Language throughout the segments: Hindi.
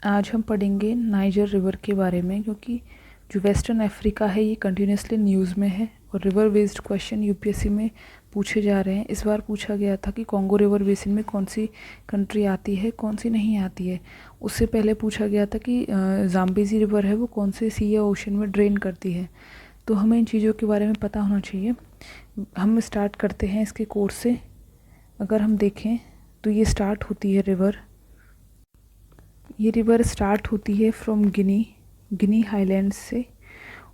आज हम पढ़ेंगे नाइजर रिवर के बारे में, क्योंकि जो वेस्टर्न अफ्रीका है ये कंटिन्यूसली न्यूज़ में है और रिवर बेस्ड क्वेश्चन यूपीएससी में पूछे जा रहे हैं। इस बार पूछा गया था कि कॉन्गो रिवर बेसिन में कौन सी कंट्री आती है, कौन सी नहीं आती है। उससे पहले पूछा गया था कि जाम्बेजी रिवर है वो कौन से सी या ओशन में ड्रेन करती है। तो हमें इन चीज़ों के बारे में पता होना चाहिए। हम स्टार्ट करते हैं इसके कोर्स से। अगर हम देखें तो ये स्टार्ट होती है ये रिवर स्टार्ट होती है फ्रॉम गिनी हाईलैंड्स से,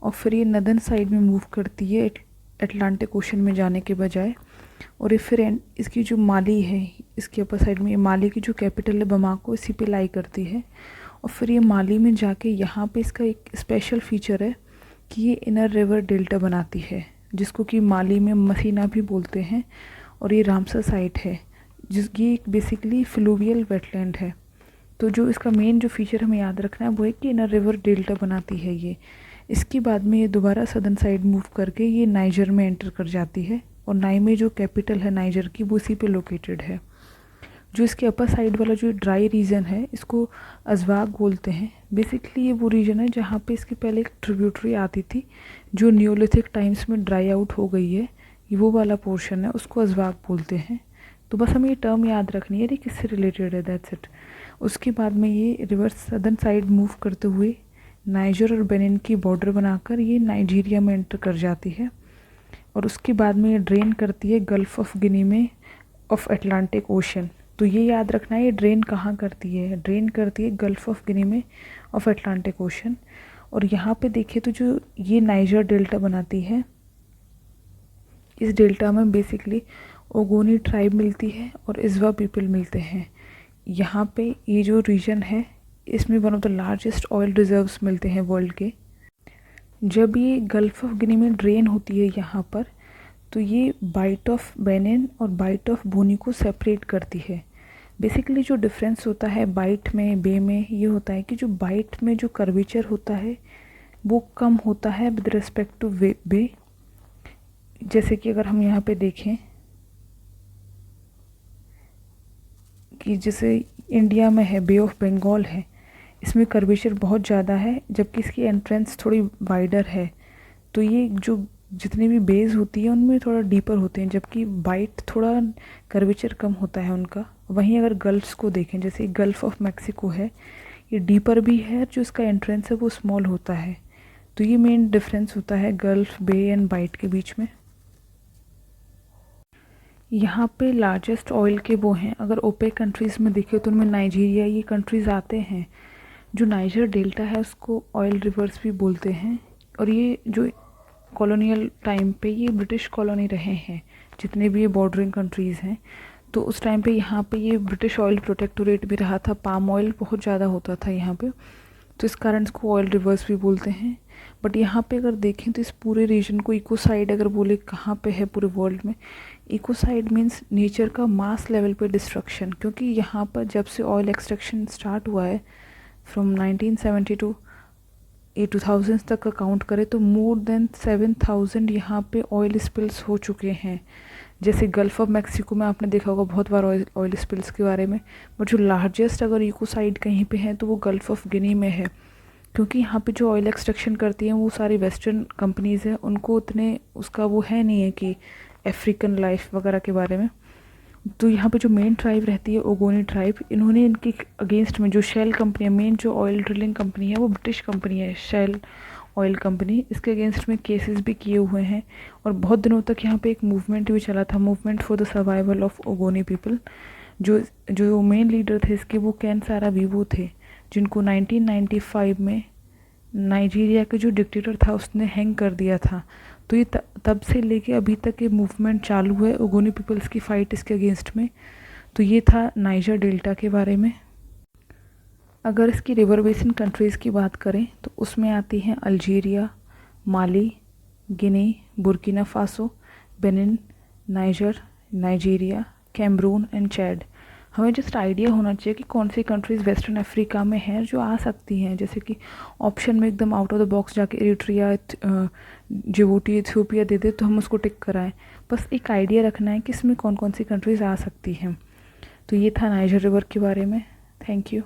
और फिर ये नदर्न साइड में मूव करती है अटलांटिक ओशन में जाने के बजाय। और ये फिर इसकी जो माली है, इसके अपर साइड में ये माली की जो कैपिटल है बमाको, इसी पे लाई करती है। और फिर ये माली में जाके यहाँ पे इसका एक स्पेशल फीचर है कि ये इनर रिवर डेल्टा बनाती है, जिसको कि माली में मसीना भी बोलते हैं। और ये रामसर साइट है जिसकी बेसिकली फ्लूवियल वेटलैंड है। तो जो इसका मेन जो फीचर हमें याद रखना है वो है कि इनर रिवर डेल्टा बनाती है ये। इसके बाद में ये दोबारा सदर्न साइड मूव करके ये नाइजर में एंटर कर जाती है, और नाई में जो कैपिटल है नाइजर की वो इसी पे लोकेटेड है। जो इसके अपर साइड वाला जो ड्राई रीजन है इसको अजवाग बोलते हैं। बेसिकली ये वो रीजन है जहाँ पे इसके पहले एक ट्रिब्यूटरी आती थी जो न्योलिथिक टाइम्स में ड्राई आउट हो गई है। ये वो वाला पोर्शन है, उसको अजवाग बोलते हैं। तो बस हमें ये टर्म याद रखनी है, ये किससे रिलेटेड है, दैट्स इट। उसके बाद में ये रिवर सदर्न साइड मूव करते हुए नाइजर और बेनिन की बॉर्डर बनाकर ये नाइजीरिया में एंटर कर जाती है। और उसके बाद में ये ड्रेन करती है गल्फ़ ऑफ गिनी में ऑफ अटलांटिक ओशन। तो ये याद रखना है ये ड्रेन कहाँ करती है, ड्रेन करती है गल्फ़ ऑफ गिनी में ऑफ अटलांटिक ओशन। और यहाँ पे देखें तो जो ये नाइजर डेल्टा बनाती है, इस डेल्टा में बेसिकली ओगोनी ट्राइब मिलती है और इज़वा पीपल मिलते हैं। यहाँ पे ये जो रीजन है इसमें one of the largest oil reserves मिलते हैं वर्ल्ड के। जब ये गल्फ़ ऑफ गिनी में ड्रेन होती है यहाँ पर, तो ये बाइट ऑफ बेनिन और बाइट ऑफ बोनी को सेपरेट करती है। बेसिकली जो डिफरेंस होता है बाइट में बे में ये होता है कि जो बाइट में जो कर्वेचर होता है वो कम होता है विद रिस्पेक्ट टू बे। जैसे कि अगर हम यहाँ पे देखें कि जैसे इंडिया में है बे ऑफ बंगाल है, इसमें कर्वेचर बहुत ज़्यादा है जबकि इसकी एंट्रेंस थोड़ी वाइडर है। तो ये जो जितनी भी बेज होती है उनमें थोड़ा डीपर होते हैं, जबकि बाइट थोड़ा कर्वेचर कम होता है उनका। वहीं अगर गल्फ्स को देखें, जैसे गल्फ़ ऑफ मैक्सिको है, ये डीपर भी है, जो इसका एंट्रेंस है वो स्मॉल होता है। तो ये मेन डिफरेंस होता है गल्फ़, बे एंड बाइट के बीच में। यहाँ पे लार्जेस्ट ऑयल के वो हैं, अगर ओपेक कंट्रीज़ में देखें तो उनमें नाइजीरिया ये कंट्रीज़ आते हैं। जो नाइजर डेल्टा है उसको ऑयल रिवर्स भी बोलते हैं। और ये जो कॉलोनियल टाइम पे ये ब्रिटिश कॉलोनी रहे हैं, जितने भी ये बॉर्डरिंग कंट्रीज़ हैं। तो उस टाइम पे यहाँ पे ये ब्रिटिश ऑयल प्रोटेक्टोरेट भी रहा था, पाम ऑयल बहुत ज़्यादा होता था यहाँ पे, तो इस कारण इसको ऑयल रिवर्स भी बोलते हैं। बट यहाँ पे अगर देखें तो इस पूरे रीजन को इकोसाइड अगर बोले कहाँ पे है पूरे वर्ल्ड में, इकोसाइड मीन्स नेचर का मास लेवल पे डिस्ट्रक्शन। क्योंकि यहाँ पर जब से ऑयल एक्सट्रैक्शन स्टार्ट हुआ है फ्रॉम 1970 टू 2000 तक का काउंट करें तो मोर देन 7000 यहाँ पे ऑयल स्पिल्स हो चुके हैं। जैसे गल्फ़ ऑफ मैक्सिको में आपने देखा होगा बहुत बार ऑयल स्पिल्स के बारे में। बट जो लार्जेस्ट अगर इकोसाइड कहीं पे है तो वो गल्फ़ ऑफ गिनी में है, क्योंकि यहाँ पे जो ऑयल एक्सट्रैक्शन करती हैं वो सारी वेस्टर्न कंपनीज़ हैं, उनको उतने उसका वो है नहीं है कि अफ्रीकन लाइफ वगैरह के बारे में। तो यहाँ पे जो मेन ट्राइब रहती है ओगोनी ट्राइब, इन्होंने इनके अगेंस्ट में जो शेल कंपनी है, मेन जो ऑयल ड्रिलिंग कंपनी है वो ब्रिटिश कंपनी है शेल ऑयल कंपनी, इसके अगेंस्ट में केसेस भी किए हुए हैं। और बहुत दिनों तक यहाँ पे एक मूवमेंट भी चला था, movement for the survival of Ogoni people. जो मेन लीडर थे इसके वो कैन सारा वीवो थे, जिनको 1995 में नाइजीरिया के जो डिक्टेटर था उसने हैंग कर दिया था। तो ये तब से लेके अभी तक ये मूवमेंट चालू है ओगोनी पीपल्स की फ़ाइट इसके अगेंस्ट में। तो ये था नाइजर डेल्टा के बारे में। अगर इसकी रिवर बेसिन कंट्रीज़ की बात करें तो उसमें आती हैं Algeria, Mali, Guinea, Burkina Faso, Benin, Niger, Nigeria, Cameroon and Chad. हमें जस्ट आइडिया होना चाहिए कि कौन सी कंट्रीज़ वेस्टर्न अफ्रीका में हैं जो आ सकती हैं। जैसे कि ऑप्शन में एकदम आउट ऑफ द बॉक्स जाके एरिट्रिया, जिबूटी, इथियोपिया दे दे तो हम उसको टिक कराएं। बस एक आइडिया रखना है कि इसमें कौन कौन सी कंट्रीज़ आ सकती हैं। तो ये था नाइजर रिवर के बारे में। Thank you.